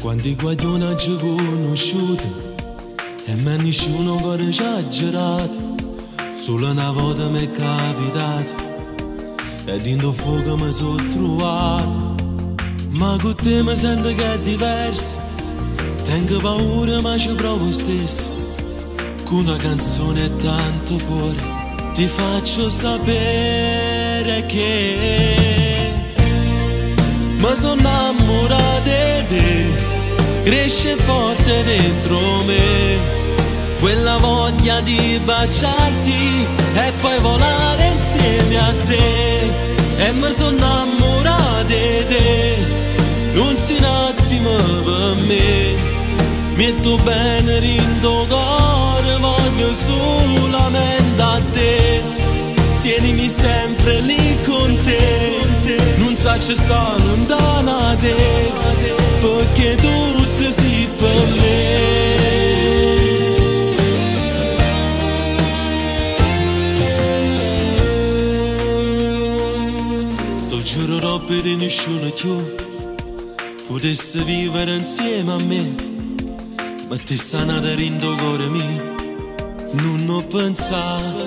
Quanti guaglioni ci conosciuti e me nessuno ancora ci ha girato. Solo una volta mi è capitato e dentro fuoco mi sono trovato. Ma con te mi sento che è diverso. Tengo paura ma ci provo stesso. Con una canzone e tanto cuore ti faccio sapere che mi sono innamorato di te. Cresce forte dentro me quella voglia di baciarti e poi volare insieme a te. E mi sono innamorato di te, non si un attimo per me. Metto bene rindo cuore, voglio solamente a te. Tienimi sempre lì con te, non sacci sta lontano da te, perché tutto si per me. Ti giurerò per nessuno più potesse vivere insieme a me, ma ti sanata rindo cuore mio, non ho pensato.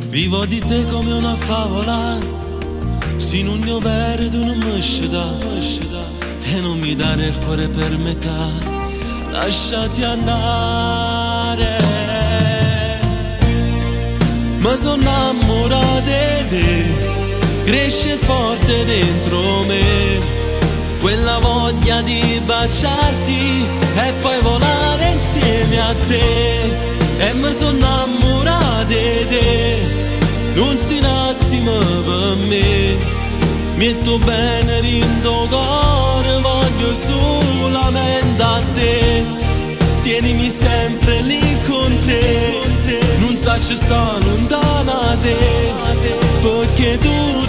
Vivo di te come una favola, se non ne ho vero tu non mi sceda, e non mi dare il cuore per metà, lasciati andare. Mi sono innamorato di te, cresce forte dentro me quella voglia di baciarti e poi volare insieme a te. E mi sono innamorato di te, non si un attimo per me. Metto bene rindo cuore, voglio solamente a te. Tienimi sempre lì con te, non sacci sta lontano da te, perché tu